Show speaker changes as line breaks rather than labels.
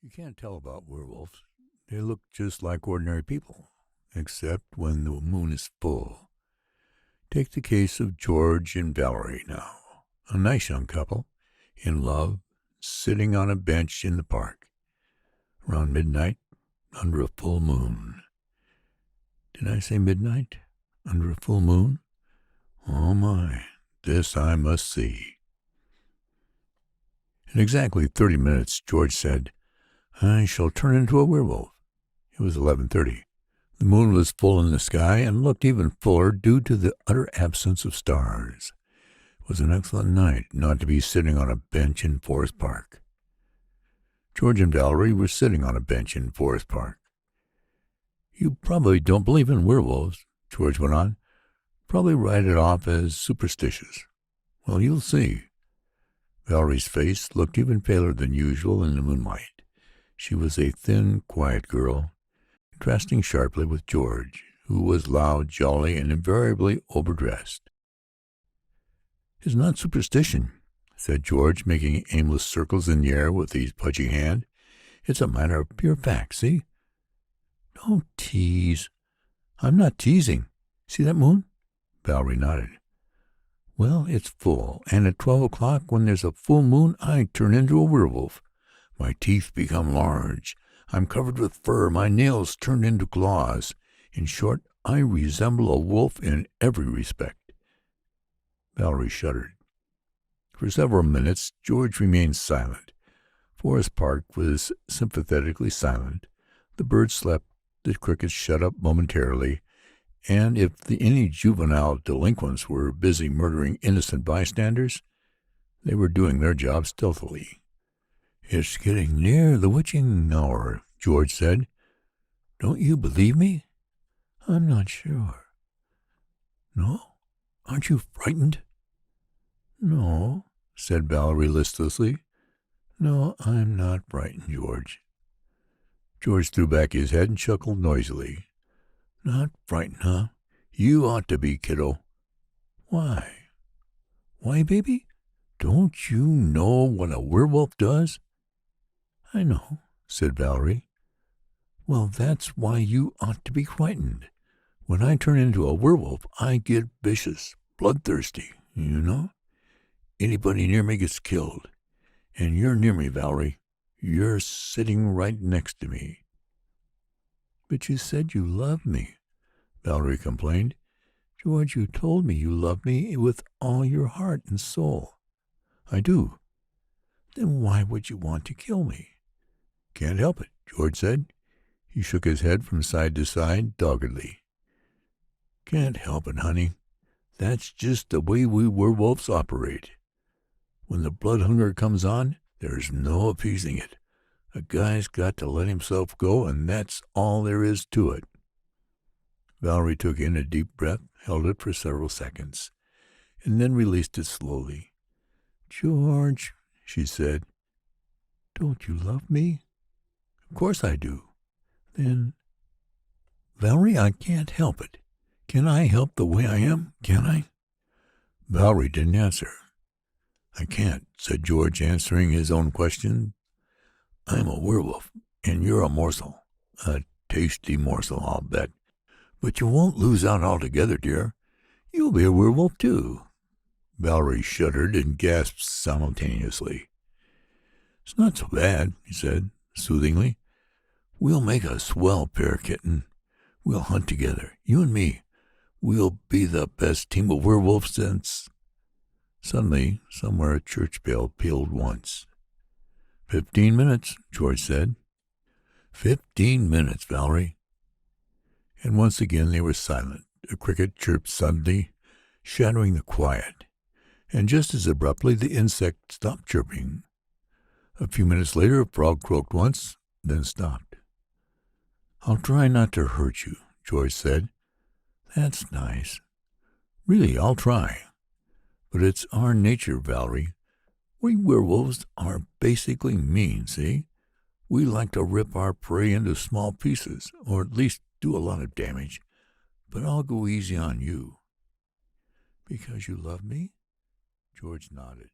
You can't tell about werewolves. They look just like ordinary people, except when the moon is full. Take the case of George and Valerie now. A nice young couple, in love, sitting on a bench in the park, around midnight, under a full moon. Did I say midnight? Under a full moon? Oh my, this I must see. In exactly 30 minutes, George said, I shall turn into a werewolf. It was 11:30. The moon was full in the sky and looked even fuller due to the utter absence of stars. It was an excellent night not to be sitting on a bench in Forest Park. George and Valerie were sitting on a bench in Forest Park. You probably don't believe in werewolves, George went on. Probably write it off as superstitious. Well, you'll see. Valerie's face looked even paler than usual in the moonlight. She was a thin, quiet girl, contrasting sharply with George, who was loud, jolly, and invariably overdressed. It's not superstition, said George, making aimless circles in the air with his pudgy hand. It's a matter of pure fact, see? Don't tease. I'm not teasing. See that moon? Valerie nodded. Well, it's full, and at 12 o'clock, when there's a full moon, I turn into a werewolf. My teeth become large. I'm covered with fur, my nails turn into claws. In short, I resemble a wolf in every respect. Valerie shuddered. For several minutes, George remained silent. Forest Park was sympathetically silent. The birds slept, the crickets shut up momentarily, and if any juvenile delinquents were busy murdering innocent bystanders, they were doing their job stealthily. It's getting near the witching hour, George said. Don't you believe me? I'm not sure. No? Aren't you frightened? No, said Valerie listlessly. No, I'm not frightened, George. George threw back his head and chuckled noisily. Not frightened, huh? You ought to be, kiddo. Why? Why, baby? Don't you know what a werewolf does? I know, said Valerie. Well, that's why you ought to be frightened. When I turn into a werewolf, I get vicious, bloodthirsty, you know. Anybody near me gets killed. And you're near me, Valerie. You're sitting right next to me. But you said you loved me, Valerie complained. George, you told me you loved me with all your heart and soul. I do. Then why would you want to kill me? Can't help it, George said. He shook his head from side to side doggedly. Can't help it, honey. That's just the way we werewolves operate. When the blood hunger comes on, there's no appeasing it. A guy's got to let himself go, and that's all there is to it. Valerie took in a deep breath, held it for several seconds, and then released it slowly. George, she said, don't you love me? Of course I do. Then, Valerie, I can't help it. Can I help the way I am? Can I? Valerie didn't answer. I can't, said George, answering his own question. I'm a werewolf, and you're a morsel. A tasty morsel, I'll bet. But you won't lose out altogether, dear. You'll be a werewolf, too. Valerie shuddered and gasped simultaneously. It's not so bad, he said, soothingly. We'll make a swell pair, kitten. We'll hunt together, you and me. We'll be the best team of werewolves since... Suddenly, somewhere a church bell pealed once. 15 minutes, George said. 15 minutes, Valerie. And once again they were silent. A cricket chirped suddenly, shattering the quiet, and just as abruptly the insect stopped chirping. A few minutes later a frog croaked once, then stopped. I'll try not to hurt you, George said. That's nice. Really, I'll try. But it's our nature, Valerie. We werewolves are basically mean, see? We like to rip our prey into small pieces, or at least do a lot of damage. But I'll go easy on you. Because you love me? George nodded.